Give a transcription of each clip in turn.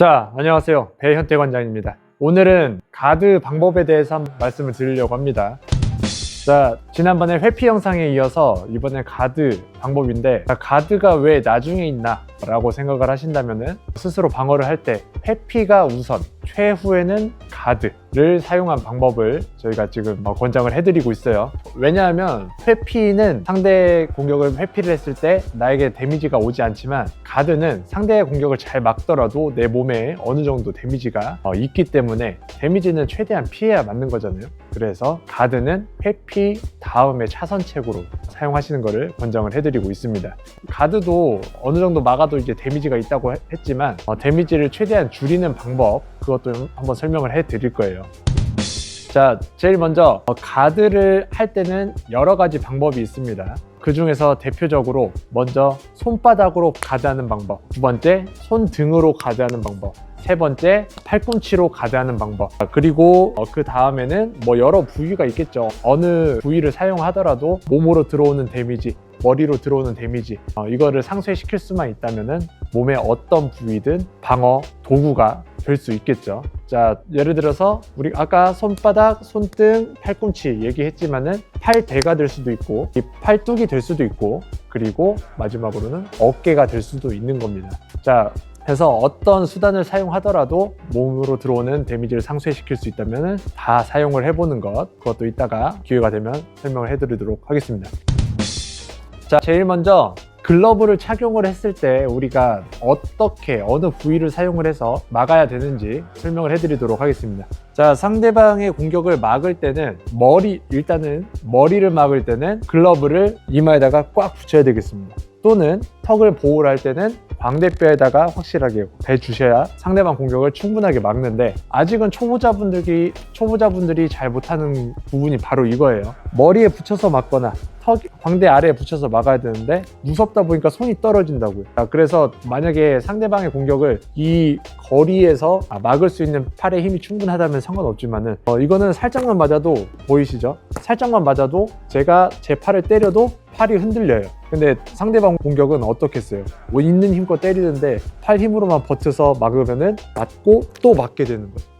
자, 안녕하세요. 배현태 관장입니다. 오늘은 가드 방법에 대해서 한번 말씀을 드리려고 합니다. 자, 지난번에 회피 영상에 이어서 이번에 가드 방법인데, 가드가 왜 나중에 있나 라고 생각을 하신다면은 스스로 방어를 할 때 회피가 우선, 최후에는 가드를 사용한 방법을 저희가 지금 권장을 해드리고 있어요. 왜냐하면 회피는 상대 공격을 회피를 했을 때 나에게 데미지가 오지 않지만, 가드는 상대의 공격을 잘 막더라도 내 몸에 어느 정도 데미지가 있기 때문에 데미지는 최대한 피해야 맞는 거잖아요. 그래서 가드는 회피 다음에 차선책으로 사용하시는 것을 권장을 해드리고 있습니다. 가드도 어느 정도 막아도 이제 데미지가 있다고 했지만 데미지를 최대한 줄이는 방법, 그것도 한번 설명을 해드릴 거예요. 자, 제일 먼저 가드를 할 때는 여러 가지 방법이 있습니다. 그 중에서 대표적으로 먼저 손바닥으로 가드하는 방법, 두 번째 손등으로 가드하는 방법, 세 번째 팔꿈치로 가드하는 방법, 그리고 그 다음에는 여러 부위가 있겠죠. 어느 부위를 사용하더라도 몸으로 들어오는 데미지, 머리로 들어오는 데미지, 이거를 상쇄시킬 수만 있다면은 몸의 어떤 부위든 방어 도구가 될 수 있겠죠. 자, 예를 들어서 우리 아까 손바닥, 손등, 팔꿈치 얘기했지만은 팔대가 될 수도 있고, 이 팔뚝이 될 수도 있고, 그리고 마지막으로는 어깨가 될 수도 있는 겁니다. 자, 그래서 어떤 수단을 사용하더라도 몸으로 들어오는 데미지를 상쇄시킬 수 있다면 다 사용을 해보는 것, 그것도 이따가 기회가 되면 설명을 해드리도록 하겠습니다. 자, 제일 먼저 글러브를 착용을 했을 때 우리가 어떻게, 어느 부위를 사용을 해서 막아야 되는지 설명을 해드리도록 하겠습니다. 자, 상대방의 공격을 막을 때는 일단은 머리를 막을 때는 글러브를 이마에다가 꽉 붙여야 되겠습니다. 또는 턱을 보호를 할 때는 광대뼈에다가 확실하게 대주셔야 상대방 공격을 충분하게 막는데, 아직은 초보자분들이 잘 못하는 부분이 바로 이거예요. 머리에 붙여서 막거나 광대 아래에 붙여서 막아야 되는데 무섭다 보니까 손이 떨어진다고요. 그래서 만약에 상대방의 공격을 이 거리에서 막을 수 있는 팔의 힘이 충분하다면 상관없지만은 이거는 살짝만 맞아도, 보이시죠? 살짝만 맞아도 제가 제 팔을 때려도 팔이 흔들려요. 근데 상대방 공격은 어떻겠어요? 있는 힘껏 때리는데 팔 힘으로만 버텨서 막으면은 맞고 또 맞게 되는 거예요.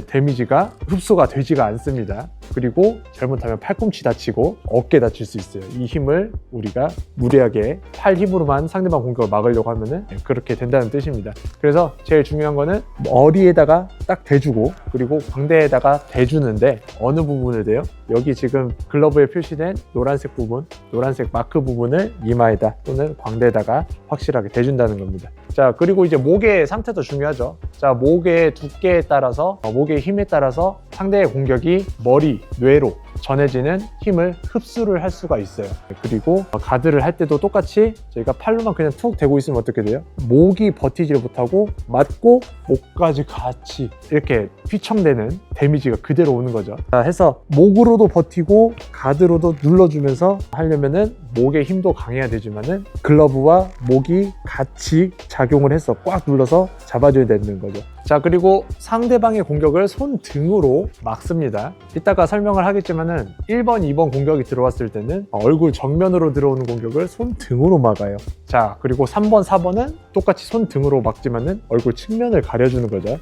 데미지가 흡수가 되지가 않습니다. 그리고 잘못하면 팔꿈치 다치고 어깨 다칠 수 있어요. 이 힘을 우리가 무리하게 팔 힘으로만 상대방 공격을 막으려고 하면은 그렇게 된다는 뜻입니다. 그래서 제일 중요한 거는 머리에다가 딱 대주고, 그리고 광대에다가 대주는데 어느 부분을 대요? 여기 지금 글러브에 표시된 노란색 부분, 노란색 마크 부분을 이마에다 또는 광대에다가 확실하게 대준다는 겁니다. 자, 그리고 이제 목의 상태도 중요하죠. 자, 목의 두께에 따라서, 목의 힘에 따라서 상대의 공격이 머리, 뇌로 전해지는 힘을 흡수를 할 수가 있어요. 그리고 가드를 할 때도 똑같이 저희가 팔로만 그냥 툭 대고 있으면 어떻게 돼요? 목이 버티지를 못하고 맞고 목까지 같이 이렇게 휘청대는 데미지가 그대로 오는 거죠. 자, 해서 목으로도 버티고 가드로도 눌러주면서 하려면은 목의 힘도 강해야 되지만은 글러브와 목이 같이 작용을 해서 꽉 눌러서 잡아줘야 되는 거죠. 자, 그리고 상대방의 공격을 손등으로 막습니다. 이따가 설명을 하겠지만은 1번, 2번 공격이 들어왔을 때는 얼굴 정면으로 들어오는 공격을 손등으로 막아요. 자, 그리고 3번, 4번은 똑같이 손등으로 막지만은 얼굴 측면을 가려주는 거죠.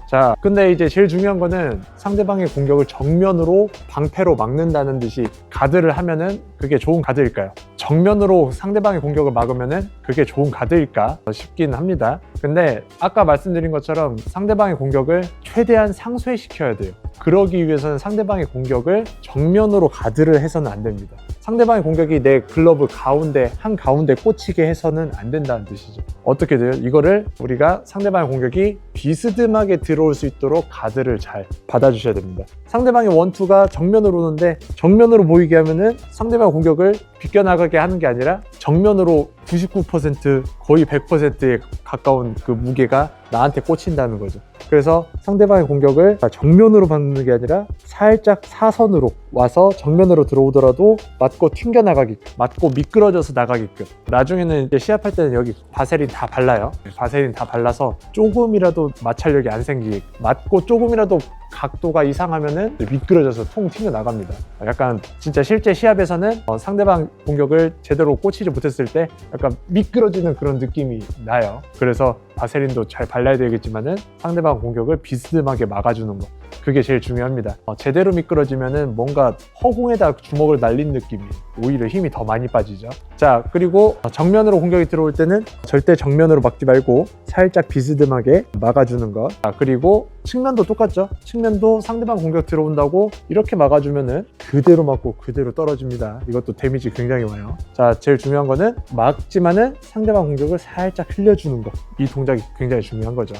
자, 근데 이제 제일 중요한 거는 상대방의 공격을 정면으로 방패로 막는다는 듯이 가드를 하면은 그게 좋은 가드일까요? 정면으로 상대방의 공격을 막으면은 그게 좋은 가드일까 싶긴 합니다. 근데 아까 말씀드린 것처럼 상대방의 공격을 최대한 상쇄시켜야 돼요. 그러기 위해서는 상대방의 공격을 정면으로 가드를 해서는 안 됩니다. 상대방의 공격이 내 글러브 한가운데 꽂히게 해서는 안 된다는 뜻이죠. 어떻게 돼요? 이거를 우리가 상대방의 공격이 비스듬하게 들어올 수 있도록 가드를 잘 받아주셔야 됩니다. 상대방의 원투가 정면으로 오는데 정면으로 보이게 하면은 상대방의 공격을 비껴나가게 하는 게 아니라 정면으로 99% 거의 100%에 가까운 그 무게가 나한테 꽂힌다는 거죠. 그래서 상대방의 공격을 정면으로 받는 게 아니라 살짝 사선으로 와서 정면으로 들어오더라도 맞고 튕겨나가게끔, 맞고 미끄러져서 나가게끔. 나중에는 이제 시합할 때는 여기 바세린 다 발라요. 바세린 다 발라서 조금이라도 마찰력이 안 생기게, 맞고 조금이라도 각도가 이상하면은 미끄러져서 통 튀어나갑니다. 약간 진짜 실제 시합에서는 상대방 공격을 제대로 꽂히지 못했을 때 약간 미끄러지는 그런 느낌이 나요. 그래서 바세린도 잘 발라야 되겠지만은 상대방 공격을 비스듬하게 막아주는 거, 그게 제일 중요합니다. 제대로 미끄러지면은 뭔가 허공에다 주먹을 날린 느낌이, 오히려 힘이 더 많이 빠지죠. 자, 그리고 정면으로 공격이 들어올 때는 절대 정면으로 막지 말고 살짝 비스듬하게 막아주는 것. 자, 그리고 측면도 똑같죠. 측면도 상대방 공격 들어온다고 이렇게 막아주면은 그대로 맞고 그대로 떨어집니다. 이것도 데미지 굉장히 와요. 자, 제일 중요한 거는 막지만은 상대방 공격을 살짝 흘려주는 거. 이 동작이 굉장히 중요한 거죠.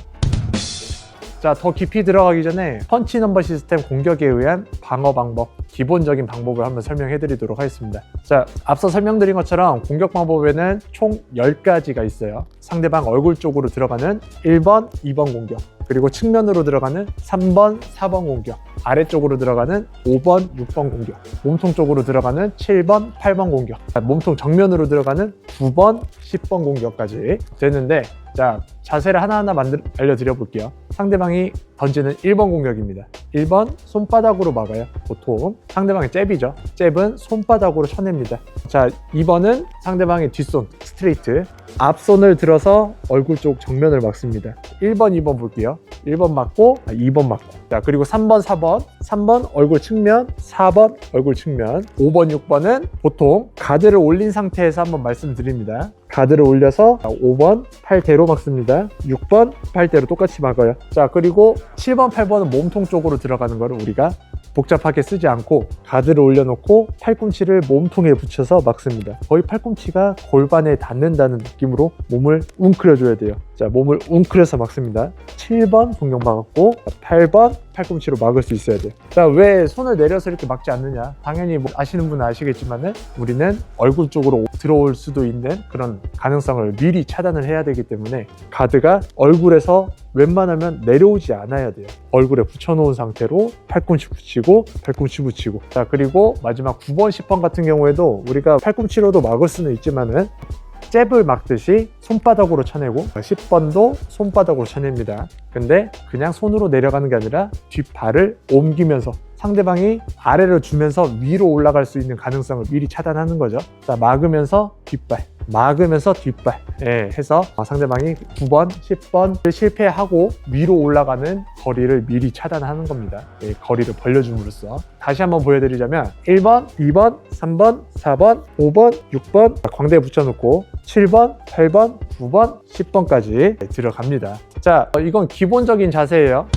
자, 더 깊이 들어가기 전에 펀치 넘버 시스템 공격에 의한 방어 방법, 기본적인 방법을 한번 설명해 드리도록 하겠습니다. 자, 앞서 설명드린 것처럼 공격 방법에는 총 10가지가 있어요. 상대방 얼굴 쪽으로 들어가는 1번, 2번 공격, 그리고 측면으로 들어가는 3번, 4번 공격, 아래쪽으로 들어가는 5번, 6번 공격, 몸통 쪽으로 들어가는 7번, 8번 공격, 몸통 정면으로 들어가는 9번, 10번 공격까지 되는데, 자, 자세를 하나하나 알려드려 볼게요. 상대방이 던지는 1번 공격입니다. 1번 손바닥으로 막아요. 보통 상대방의 잽이죠. 잽은 손바닥으로 쳐냅니다. 자, 2번은 상대방의 뒷손 스트레이트, 앞손을 들어서 얼굴 쪽 정면을 막습니다. 1번, 2번 볼게요. 1번 맞고 2번 맞고, 자, 그리고 3번, 4번, 3번 얼굴 측면, 4번 얼굴 측면, 5번, 6번은 보통 가드를 올린 상태에서 한번 말씀드립니다. 가드를 올려서 5번 팔대로 막습니다. 6번 팔대로 똑같이 막아요. 자, 그리고 7번, 8번은 몸통 쪽으로 들어가는 거를 우리가 복잡하게 쓰지 않고 가드를 올려놓고 팔꿈치를 몸통에 붙여서 막습니다. 거의 팔꿈치가 골반에 닿는다는 느낌으로 몸을 웅크려줘야 돼요. 자, 몸을 웅크려서 막습니다. 7번 공격 막았고 8번 팔꿈치로 막을 수 있어야 돼요. 자, 왜 손을 내려서 이렇게 막지 않느냐? 당연히 뭐 아시는 분은 아시겠지만은 우리는 얼굴 쪽으로 들어올 수도 있는 그런 가능성을 미리 차단을 해야 되기 때문에 가드가 얼굴에서 웬만하면 내려오지 않아야 돼요. 얼굴에 붙여놓은 상태로 팔꿈치 붙이고 팔꿈치 붙이고, 자, 그리고 마지막 9번, 10번 같은 경우에도 우리가 팔꿈치로도 막을 수는 있지만은 잽을 막듯이 손바닥으로 쳐내고, 10번도 손바닥으로 쳐냅니다. 근데 그냥 손으로 내려가는 게 아니라 뒷발을 옮기면서 상대방이 아래로 주면서 위로 올라갈 수 있는 가능성을 미리 차단하는 거죠. 자, 막으면서 뒷발, 막으면서 뒷발, 해서 상대방이 9번, 10번을 실패하고 위로 올라가는 거리를 미리 차단하는 겁니다. 거리를 벌려줌으로써. 다시 한번 보여드리자면 1번, 2번, 3번, 4번, 5번, 6번 광대에 붙여놓고 7번, 8번, 9번, 10번까지 들어갑니다. 자, 이건 기본적인 자세예요.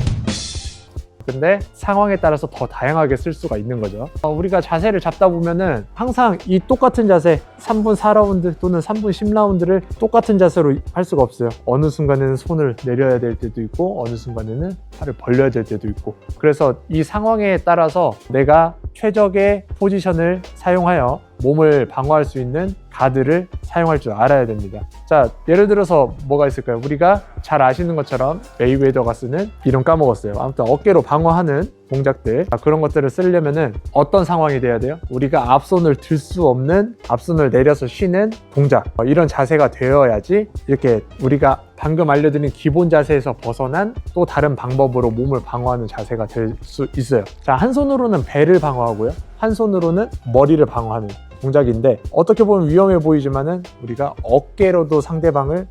근데 상황에 따라서 더 다양하게 쓸 수가 있는 거죠. 우리가 자세를 잡다 보면은 항상 이 똑같은 자세 3분 4라운드 또는 3분 10라운드를 똑같은 자세로 할 수가 없어요. 어느 순간에는 손을 내려야 될 때도 있고 어느 순간에는 팔을 벌려야 될 때도 있고, 그래서 이 상황에 따라서 내가 최적의 포지션을 사용하여 몸을 방어할 수 있는 가드를 사용할 줄 알아야 됩니다. 자, 예를 들어서 뭐가 있을까요? 우리가 잘 아시는 것처럼 메이웨더가 쓰는, 이름 까먹었어요. 아무튼 어깨로 방어하는 동작들, 그런 것들을 쓰려면은 어떤 상황이 돼야 돼요? 우리가 앞손을 들 수 없는, 앞손을 내려서 쉬는 동작, 이런 자세가 되어야지 이렇게 우리가 방금 알려드린 기본 자세에서 벗어난 또 다른 방법으로 몸을 방어하는 자세가 될 수 있어요. 자, 한 손으로는 배를 방어하고요, 한 손으로는 머리를 방어하는 동작인데, 어떻게 보면 위험해 보이지만은 우리가 어깨로도 상대방의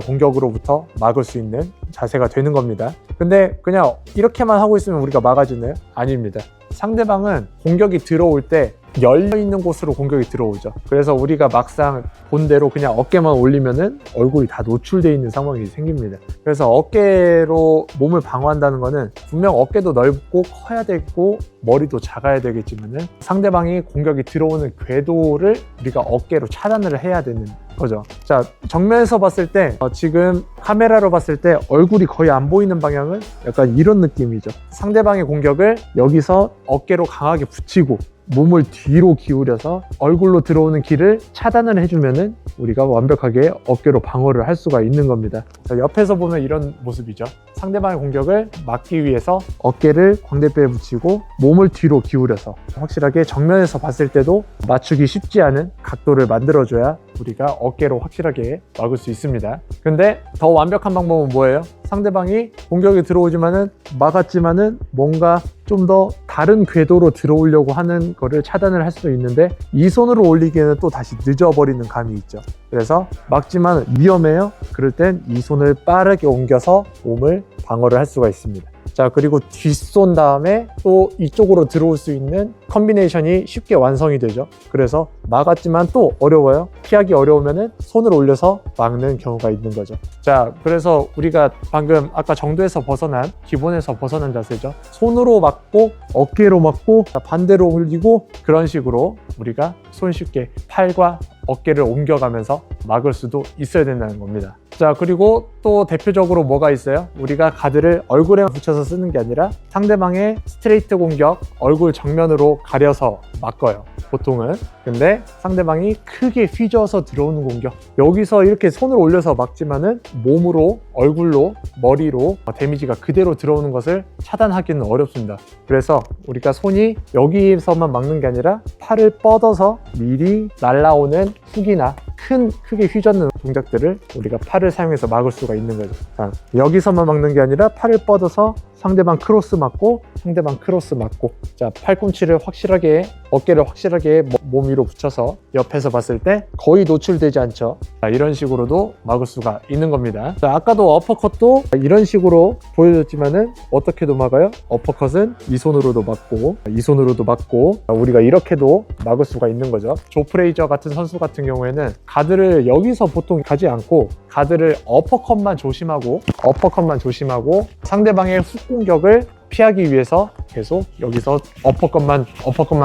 공격으로부터 막을 수 있는 자세가 되는 겁니다. 근데 그냥 이렇게만 하고 있으면 우리가 막아지나요? 아닙니다. 상대방은 공격이 들어올 때 열려있는 곳으로 공격이 들어오죠. 그래서 우리가 막상 본대로 그냥 어깨만 올리면은 얼굴이 다 노출되어 있는 상황이 생깁니다. 그래서 어깨로 몸을 방어한다는 거는 분명 어깨도 넓고 커야 되고 머리도 작아야 되겠지만은 상대방이 공격이 들어오는 궤도를 우리가 어깨로 차단을 해야 되는 거죠. 자, 정면에서 봤을 때 지금 카메라로 봤을 때 얼굴이 거의 안 보이는 방향은 약간 이런 느낌이죠. 상대방의 공격을 여기서 어깨로 강하게 붙이고 몸을 뒤로 기울여서 얼굴로 들어오는 길을 차단을 해주면은 우리가 완벽하게 어깨로 방어를 할 수가 있는 겁니다. 자, 옆에서 보면 이런 모습이죠. 상대방의 공격을 막기 위해서 어깨를 광대뼈에 붙이고 몸을 뒤로 기울여서 확실하게 정면에서 봤을 때도 맞추기 쉽지 않은 각도를 만들어줘야 우리가 어깨로 확실하게 막을 수 있습니다. 근데 더 완벽한 방법은 뭐예요? 상대방이 공격이 들어오지만은 막았지만은 뭔가 좀 더 다른 궤도로 들어오려고 하는 거를 차단을 할 수도 있는데 이 손으로 올리기에는 또 다시 늦어버리는 감이 있죠. 그래서 막지만 위험해요. 그럴 땐 이 손을 빠르게 옮겨서 몸을 방어를 할 수가 있습니다. 자, 그리고 뒷손 다음에 또 이쪽으로 들어올 수 있는 컨비네이션이 쉽게 완성이 되죠. 그래서 막았지만 또 어려워요. 피하기 어려우면은 손을 올려서 막는 경우가 있는 거죠. 자, 그래서 우리가 방금 아까 정도에서 벗어난, 기본에서 벗어난 자세죠. 손으로 막고 어깨로 막고 반대로 올리고 그런 식으로 우리가 손쉽게 팔과 어깨를 옮겨가면서 막을 수도 있어야 된다는 겁니다. 자, 그리고 또 대표적으로 뭐가 있어요? 우리가 가드를 얼굴에 붙여서 쓰는 게 아니라 상대방의 스트레이트 공격, 얼굴 정면으로 가려서 막어요, 보통은. 근데 상대방이 크게 휘저어서 들어오는 공격, 여기서 이렇게 손을 올려서 막지만은 몸으로, 얼굴로, 머리로 데미지가 그대로 들어오는 것을 차단하기는 어렵습니다. 그래서 우리가 손이 여기서만 막는 게 아니라 팔을 뻗어서 미리 날아오는 훅이나 크게 휘젓는 동작들을 우리가 팔을 사용해서 막을 수가 있는 거죠. 자, 여기서만 막는 게 아니라 팔을 뻗어서 상대방 크로스 맞고 상대방 크로스 맞고, 자, 팔꿈치를 확실하게, 어깨를 확실하게 몸 위로 붙여서 옆에서 봤을 때 거의 노출되지 않죠. 자, 이런 식으로도 막을 수가 있는 겁니다. 자, 아까도 어퍼컷도 이런 식으로 보여줬지만은 어떻게도 막아요? 어퍼컷은 이 손으로도 막고 이 손으로도 막고, 우리가 이렇게도 막을 수가 있는 거죠. 조 프레이저 같은 선수 같은 경우에는 가드를 여기서 보통 가지 않고 가드를 어퍼컷만 조심하고 상대방의 훅 공격을 피하기 위해서 계속 여기서 어퍼컷만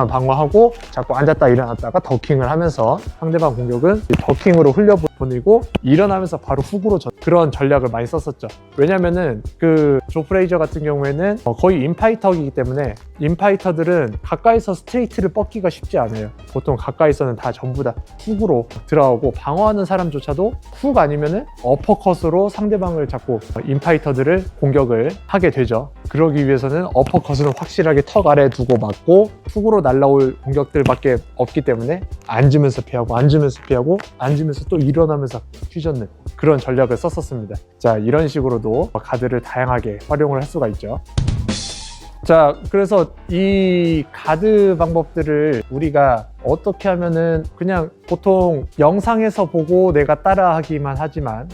방어하고 자꾸 앉았다 일어났다가 더킹을 하면서 상대방 공격은 더킹으로 흘려보내고 일어나면서 바로 훅으로 그런 전략을 많이 썼었죠. 왜냐면은 그 조 프레이저 같은 경우에는 거의 인파이터이기 때문에, 인파이터들은 가까이서 스트레이트를 뻗기가 쉽지 않아요. 보통 가까이서는 다 전부 다 훅으로 들어가고, 방어하는 사람조차도 훅 아니면은 어퍼컷으로 상대방을 자꾸 인파이터들을 공격을 하게 되죠. 그러기 위해서는 어퍼컷은 확실하게 턱 아래에 두고 맞고 훅으로 날라올 공격들밖에 없기 때문에 앉으면서 피하고 앉으면서 또 일어나면서 휘젓는 그런 전략을 썼었습니다. 자, 이런 식으로도 가드를 다양하게 활용을 할 수가 있죠. 자, 그래서 이 가드 방법들을 우리가 어떻게 하면은 그냥 보통 영상에서 보고 내가 따라하기만 하지만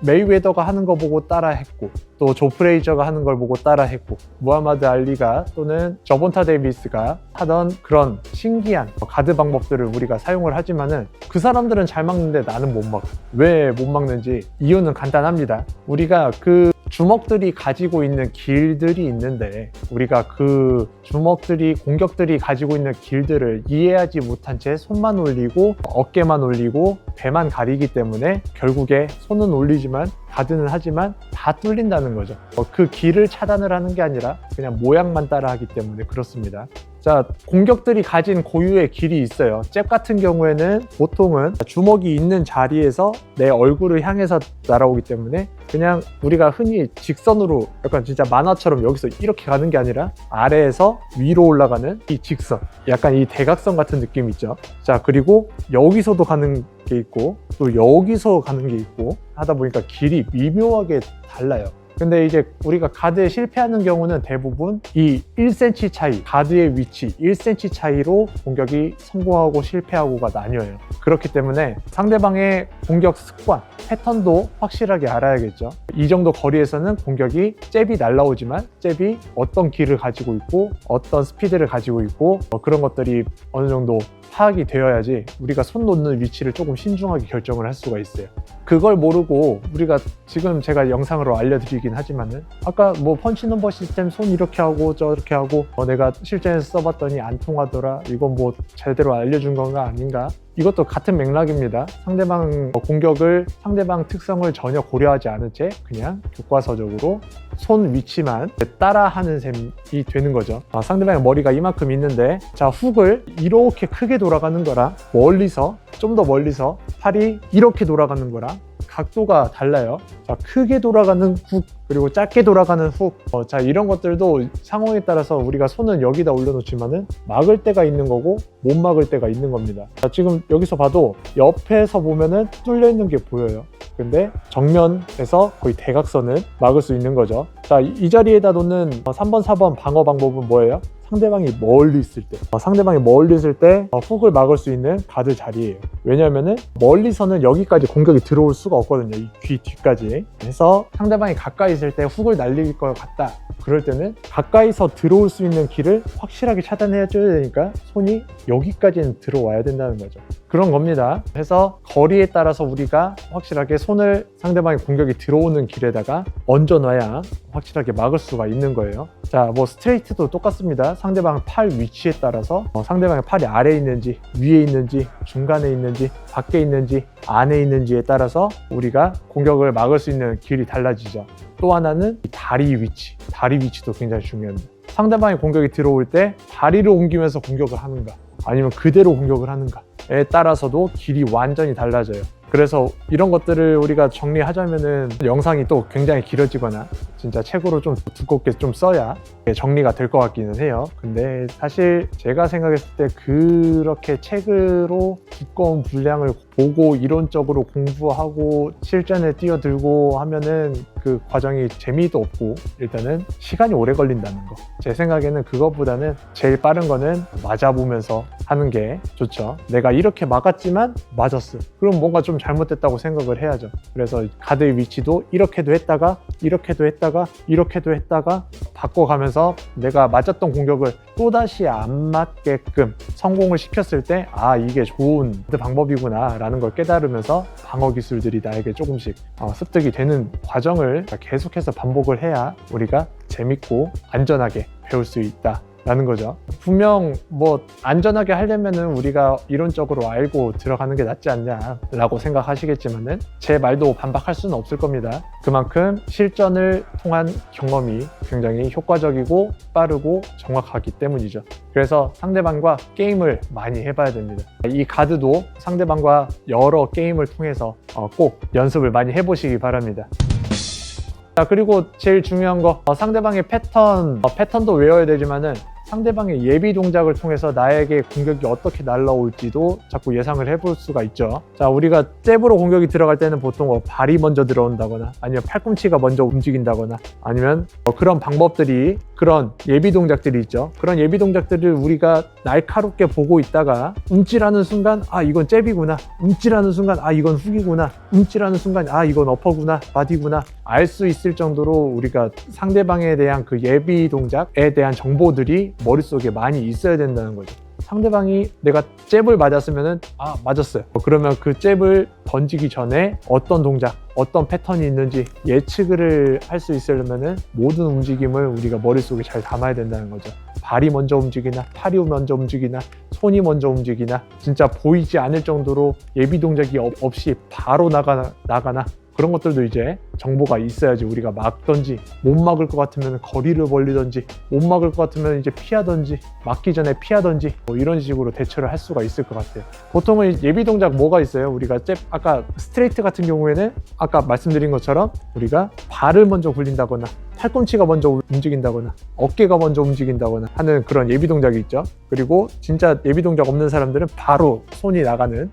메이웨더가 하는 거 보고 따라했고, 또 조 프레이저가 하는 걸 보고 따라했고, 무하마드 알리가 또는 저본타 데이비스가 하던 그런 신기한 가드 방법들을 우리가 사용을 하지만은 그 사람들은 잘 막는데 나는 못 막아. 왜 못 막는지 이유는 간단합니다. 우리가 그 주먹들이 가지고 있는 길들이 있는데, 우리가 그 주먹들이, 공격들이 가지고 있는 길들을 이해하지 못한 채 손만 올리고 어깨만 올리고 배만 가리기 때문에 결국에 손은 올리지만 가드는 하지만 다 뚫린다는 거죠. 그 길을 차단을 하는 게 아니라 그냥 모양만 따라하기 때문에 그렇습니다. 자, 공격들이 가진 고유의 길이 있어요. 잽 같은 경우에는 보통은 주먹이 있는 자리에서 내 얼굴을 향해서 날아오기 때문에 그냥 우리가 흔히 직선으로, 약간 진짜 만화처럼 여기서 이렇게 가는 게 아니라 아래에서 위로 올라가는 이 직선, 약간 이 대각선 같은 느낌이 있죠. 자, 그리고 여기서도 가는 게 있고 또 여기서 가는 게 있고 하다 보니까 길이 미묘하게 달라요. 근데 이제 우리가 가드에 실패하는 경우는 대부분 이 1cm 차이, 가드의 위치 1cm 차이로 공격이 성공하고 실패하고가 나뉘어요. 그렇기 때문에 상대방의 공격 습관, 패턴도 확실하게 알아야겠죠. 이 정도 거리에서는 공격이 잽이 날라오지만 잽이 어떤 길을 가지고 있고 어떤 스피드를 가지고 있고 그런 것들이 어느 정도 파악이 되어야지 우리가 손 놓는 위치를 조금 신중하게 결정을 할 수가 있어요. 그걸 모르고 우리가 지금 제가 영상으로 알려드리긴 하지만은 아까 뭐 펀치 넘버 시스템 손 이렇게 하고 저렇게 하고 내가 실전에서 써봤더니 안 통하더라, 이건 뭐 제대로 알려준 건가 아닌가, 이것도 같은 맥락입니다. 상대방 공격을 상대방 특성을 전혀 고려하지 않은 채 그냥 교과서적으로 손 위치만 따라하는 셈이 되는 거죠. 상대방의 머리가 이만큼 있는데 자 훅을 이렇게 크게 돌아가는 거랑 멀리서 좀 더 멀리서 팔이 이렇게 돌아가는 거랑 각도가 달라요. 자, 크게 돌아가는 훅 그리고 짧게 돌아가는 훅 자 이런 것들도 상황에 따라서 우리가 손은 여기다 올려놓지만은 막을 때가 있는 거고 못 막을 때가 있는 겁니다. 자, 지금 여기서 봐도 옆에서 보면은 뚫려 있는 게 보여요. 근데 정면에서 거의 대각선을 막을 수 있는 거죠. 자, 이 자리에다 놓는 3번, 4번 방어 방법은 뭐예요? 상대방이 멀리 있을 때 상대방이 멀리 있을 때 훅을 막을 수 있는 가드 자리예요. 왜냐하면은 멀리서는 여기까지 공격이 들어올 수가 없거든요. 이 귀 뒤까지. 그래서 상대방이 가까이 있을 때 훅을 날릴 것 같다. 그럴 때는 가까이서 들어올 수 있는 길을 확실하게 차단해 줘야 되니까 손이 여기까지는 들어와야 된다는 거죠. 그런 겁니다. 그래서 거리에 따라서 우리가 확실하게 손을 상대방의 공격이 들어오는 길에다가 얹어놔야 확실하게 막을 수가 있는 거예요. 자, 뭐 스트레이트도 똑같습니다. 상대방 팔 위치에 따라서 상대방의 팔이 아래에 있는지 위에 있는지 중간에 있는지 밖에 있는지 안에 있는지에 따라서 우리가 공격을 막을 수 있는 길이 달라지죠. 또 하나는 다리 위치, 다리 위치도 굉장히 중요합니다. 상대방의 공격이 들어올 때 다리를 옮기면서 공격을 하는가 아니면 그대로 공격을 하는가에 따라서도 길이 완전히 달라져요. 그래서 이런 것들을 우리가 정리하자면은 영상이 또 굉장히 길어지거나 진짜 책으로 좀 두껍게 좀 써야 정리가 될 것 같기는 해요. 근데 사실 제가 생각했을 때 그렇게 책으로 두꺼운 분량을 보고 이론적으로 공부하고 실전에 뛰어들고 하면은 그 과정이 재미도 없고 일단은 시간이 오래 걸린다는 거. 제 생각에는 그것보다는 제일 빠른 거는 맞아보면서 하는 게 좋죠. 내가 이렇게 막았지만 맞았어. 그럼 뭔가 좀 잘못됐다고 생각을 해야죠. 그래서 가드의 위치도 이렇게도 했다가 이렇게도 했다가 이렇게도 했다가 바꿔가면서 내가 맞았던 공격을 또다시 안 맞게끔 성공을 시켰을 때 아 이게 좋은 방법이구나 라는 걸 깨달으면서 방어 기술들이 나에게 조금씩 습득이 되는 과정을 계속해서 반복을 해야 우리가 재밌고 안전하게 배울 수 있다 라는 거죠. 분명 뭐 안전하게 하려면은 우리가 이론적으로 알고 들어가는 게 낫지 않냐 라고 생각하시겠지만은 제 말도 반박할 수는 없을 겁니다. 그만큼 실전을 통한 경험이 굉장히 효과적이고 빠르고 정확하기 때문이죠. 그래서 상대방과 게임을 많이 해봐야 됩니다. 이 가드도 상대방과 여러 게임을 통해서 꼭 연습을 많이 해보시기 바랍니다. 자, 그리고 제일 중요한 거 상대방의 패턴도 외워야 되지만은 상대방의 예비 동작을 통해서 나에게 공격이 어떻게 날라올지도 자꾸 예상을 해볼 수가 있죠. 자, 우리가 잽으로 공격이 들어갈 때는 보통 발이 먼저 들어온다거나 아니면 팔꿈치가 먼저 움직인다거나 아니면 그런 방법들이 그런 예비 동작들이 있죠. 그런 예비 동작들을 우리가 날카롭게 보고 있다가 움찔하는 순간 아 이건 잽이구나, 움찔하는 순간 아 이건 훅이구나, 움찔하는 순간 아 이건 어퍼구나, 바디구나 알 수 있을 정도로 우리가 상대방에 대한 그 예비 동작에 대한 정보들이 머릿속에 많이 있어야 된다는 거죠. 상대방이 내가 잽을 맞았으면은 아 맞았어요. 그러면 그 잽을 던지기 전에 어떤 동작, 어떤 패턴이 있는지 예측을 할 수 있으려면은 모든 움직임을 우리가 머릿속에 잘 담아야 된다는 거죠. 발이 먼저 움직이나 팔이 먼저 움직이나 손이 먼저 움직이나 진짜 보이지 않을 정도로 예비 동작이 없이 바로 나가나 그런 것들도 이제 정보가 있어야지 우리가 막던지 못 막을 것 같으면 거리를 벌리던지 못 막을 것 같으면 이제 피하던지 막기 전에 피하던지 뭐 이런 식으로 대처를 할 수가 있을 것 같아요. 보통은 예비 동작 뭐가 있어요? 우리가 아까 스트레이트 같은 경우에는 아까 말씀드린 것처럼 우리가 발을 먼저 굴린다거나 팔꿈치가 먼저 움직인다거나 어깨가 먼저 움직인다거나 하는 그런 예비 동작이 있죠. 그리고 진짜 예비 동작 없는 사람들은 바로 손이 나가는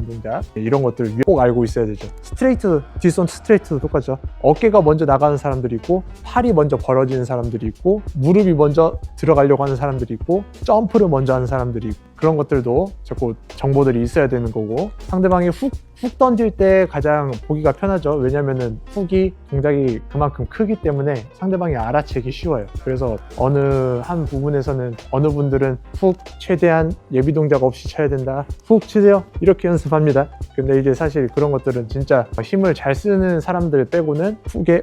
동작 이런 것들을 꼭 알고 있어야 되죠. 스트레이트, 뒷손 스트레이트도 똑같죠. 어깨가 먼저 나가는 사람들이 있고 팔이 먼저 벌어지는 사람들이 있고 무릎이 먼저 들어가려고 하는 사람들이 있고 점프를 먼저 하는 사람들이 있고 그런 것들도 자꾸 정보들이 있어야 되는 거고 상대방이 훅 던질 때 가장 보기가 편하죠. 왜냐면은 훅이 동작이 그만큼 크기 때문에 상대방이 알아채기 쉬워요. 그래서 어느 한 부분에서는 어느 분들은 훅 최대한 예비 동작 없이 쳐야 된다. 훅 치세요. 이렇게 연습합니다. 근데 이제 사실 그런 것들은 진짜 힘을 잘 쓰는 사람들 빼고는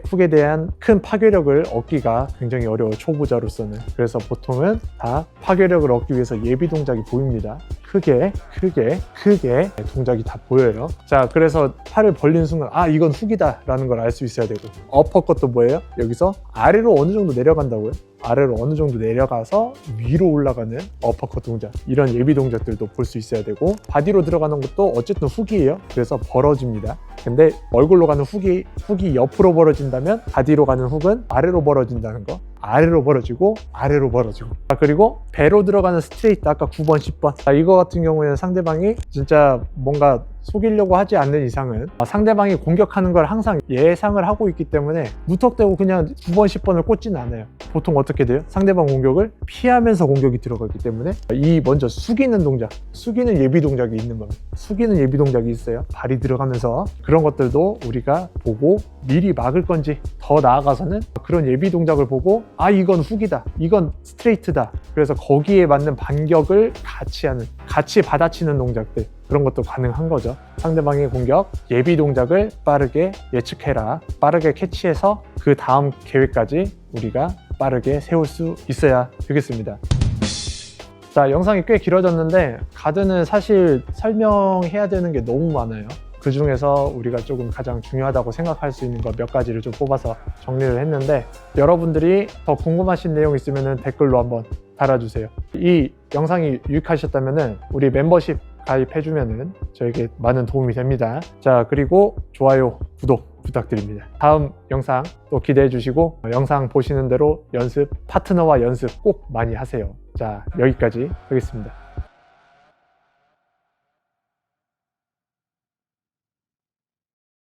훅에 대한 큰 파괴력을 얻기가 굉장히 어려워요. 초보자로서는. 그래서 보통은 다 파괴력을 얻기 위해서 예비 동작이 보이면 보입니다. 크게 동작이 다 보여요. 자, 그래서 팔을 벌리는 순간 이건 훅이다 라는 걸 알 수 있어야 되고, 어퍼컷도 뭐예요? 여기서 아래로 어느 정도 내려간다고요? 아래로 어느 정도 내려가서 위로 올라가는 어퍼컷 동작, 이런 예비 동작들도 볼 수 있어야 되고, 바디로 들어가는 것도 어쨌든 훅이에요. 그래서 벌어집니다. 근데 얼굴로 가는 훅이 옆으로 벌어진다면, 바디로 가는 훅은 아래로 벌어진다는 거. 아래로 벌어지고 아래로 벌어지고. 그리고 배로 들어가는 스트레이트, 아까 9번 10번 이거 같은 경우에는 상대방이 진짜 뭔가 속이려고 하지 않는 이상은 상대방이 공격하는 걸 항상 예상을 하고 있기 때문에 무턱대고 그냥 9번 10번을 꽂지는 않아요. 보통 어떻게 돼요? 상대방 공격을 피하면서 공격이 들어가기 때문에 이 먼저 숙이는 동작, 숙이는 예비 동작이 있는 겁니다. 숙이는 예비 동작이 있어요. 발이 들어가면서. 그런 것들도 우리가 보고 미리 막을 건지, 더 나아가서는 그런 예비 동작을 보고 이건 훅이다, 이건 스트레이트다, 그래서 거기에 맞는 반격을 같이 하는, 같이 받아치는 동작들, 그런 것도 가능한 거죠. 상대방의 공격 예비 동작을 빠르게 예측해라, 빠르게 캐치해서 그 다음 계획까지 우리가 빠르게 세울 수 있어야 되겠습니다. 자, 영상이 꽤 길어졌는데 가드는 사실 설명해야 되는 게 너무 많아요. 그 중에서 우리가 조금 가장 중요하다고 생각할 수 있는 것 몇 가지를 좀 뽑아서 정리를 했는데, 여러분들이 더 궁금하신 내용 있으면 댓글로 한번 달아주세요. 이 영상이 유익하셨다면 우리 멤버십 가입해주면 저에게 많은 도움이 됩니다. 자, 그리고 좋아요, 구독 부탁드립니다. 다음 영상 또 기대해 주시고, 영상 보시는 대로 연습, 파트너와 연습 꼭 많이 하세요. 자, 여기까지 하겠습니다.